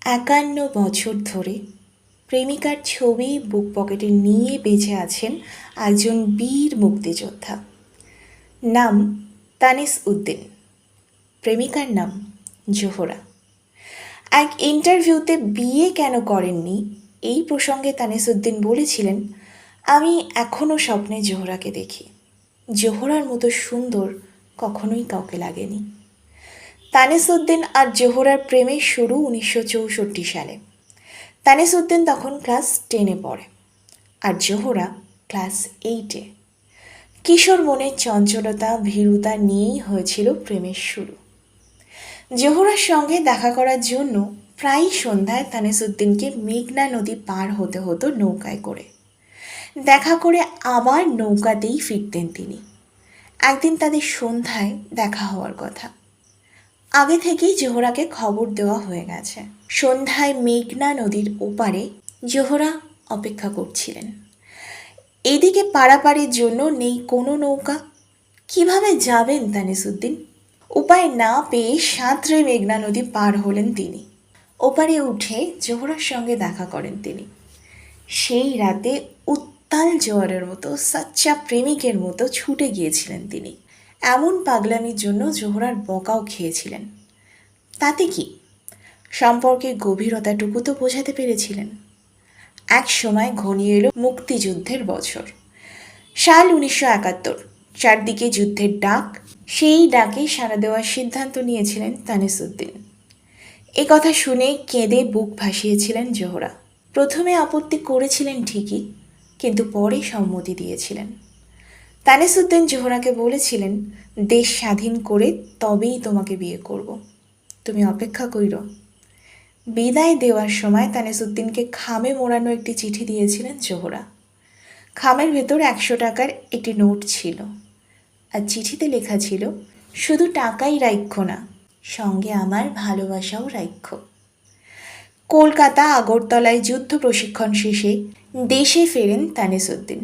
51 বছর ধরে প্রেমিকার ছবি বুক পকেটে নিয়ে বেঁচে আছেন একজন বীর মুক্তিযোদ্ধা। নাম তানিস উদ্দিন, প্রেমিকার নাম জোহরা। এক ইন্টারভিউতে বিয়ে কেন করেননি এই প্রসঙ্গে তানিস উদ্দিন বলেছিলেন, আমি এখনও স্বপ্নে জোহরাকে দেখি। জোহরার মতো সুন্দর কখনোই কাউকে লাগেনি। তানিস উদ্দিন আর জোহরার প্রেমের শুরু 1964 সালে। তানিস উদ্দিন তখন ক্লাস 10-এ পড়ে আর জোহরা ক্লাস 8-এ। কিশোর মনের চঞ্চলতা ভীরুতা নিয়েই হয়েছিল প্রেমের শুরু। জোহরার সঙ্গে দেখা করার জন্য প্রায় সন্ধ্যায় তানিস উদ্দিনকে মেঘনা নদী পার হতে হতো নৌকায় করে। দেখা করে আবার নৌকাতেই ফিরতেন তিনি। একদিন তাদের সন্ধ্যায় দেখা হওয়ার কথা। আগে থেকেই জোহরাকে খবর দেওয়া হয়ে গেছে। সন্ধ্যায় মেঘনা নদীর ওপারে জোহরা অপেক্ষা করছিলেন। এদিকে পারাপারের জন্য নেই কোনো নৌকা। কিভাবে যাবেন তানিস উদ্দিন? উপায় না পেয়ে সাঁতরে মেঘনা নদী পার হলেন তিনি। ওপারে উঠে জোহরার সঙ্গে দেখা করেন তিনি। সেই রাতে উত্তাল জোয়ারের মতো সাচ্চা প্রেমিকের মতো ছুটে গিয়েছিলেন তিনি। এমন পাগলামির জন্য জোহরার বকাও খেয়েছিলেন। তাতে কি, সম্পর্কের গভীরতাটুকু তো বোঝাতে পেরেছিলেন। এক সময় ঘনিয়ে এলো মুক্তিযুদ্ধের বছর, সাল 1971। চারদিকে যুদ্ধের ডাক। সেই ডাকে সাড়া দেওয়ার সিদ্ধান্ত নিয়েছিলেন তানিস উদ্দিন। এ কথা শুনে কেঁদে বুক ভাসিয়েছিলেন জোহরা। প্রথমে আপত্তি করেছিলেন ঠিকই, কিন্তু পরে সম্মতি দিয়েছিলেন। তানিস উদ্দিন জোহরাকে বলেছিলেন, দেশ স্বাধীন করে তবেই তোমাকে বিয়ে করব, তুমি অপেক্ষা কইরো। বিদায় দেওয়ার সময় তানিস উদ্দিনকে খামে মোড়ানো একটি চিঠি দিয়েছিলেন জোহরা। খামের ভেতর 100 টাকার একটি নোট ছিল, আর চিঠিতে লেখা ছিল, শুধু টাকাই রাইখ্য না, সঙ্গে আমার ভালোবাসাও রাইখ্য। কলকাতা আগরতলায় যুদ্ধ প্রশিক্ষণ শেষে দেশে ফেরেন তানিস উদ্দিন।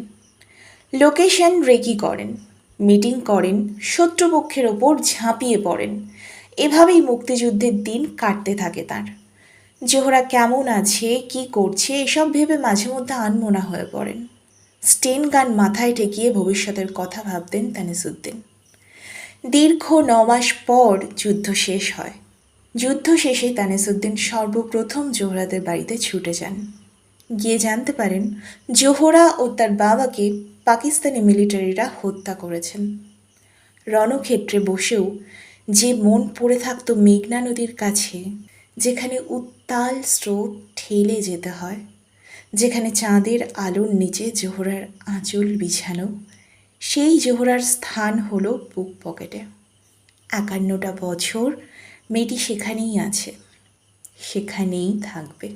লোকেশন রেকি করেন, মিটিং করেন, শত্রুপক্ষের ওপর ঝাঁপিয়ে পড়েন। এভাবেই মুক্তিযুদ্ধের দিন কাটতে থাকে তার। জোহরা কেমন আছে, কি করছে, এসব ভেবে মাঝে মধ্যে আনমনা হয়ে পড়েন। স্টেন গান মাথায় ঠেকিয়ে ভবিষ্যতের কথা ভাবতেন তানিস উদ্দিন। দীর্ঘ 9 মাস পর যুদ্ধ শেষ হয়। যুদ্ধ শেষে তানিস উদ্দিন সর্বপ্রথম জোহরাদের বাড়িতে ছুটে যান। গিয়ে জানতে পারেন জোহরা ও তার বাবাকে পাকিস্তানি মিলিটারিরা হত্যা করেছেন। রণক্ষেত্রে বসেও যে মন পড়ে থাকত মেঘনা নদীর কাছে, যেখানে উত্তাল স্রোত ঠেলে যেতে হয়, যেখানে চাঁদের আলোর নিচে জোহরার আঁচল বিছানো, সেই জোহরার স্থান হলো বুক পকেটে। 51টা বছর মেয়েটি সেখানেই আছে, সেখানেই থাকবে।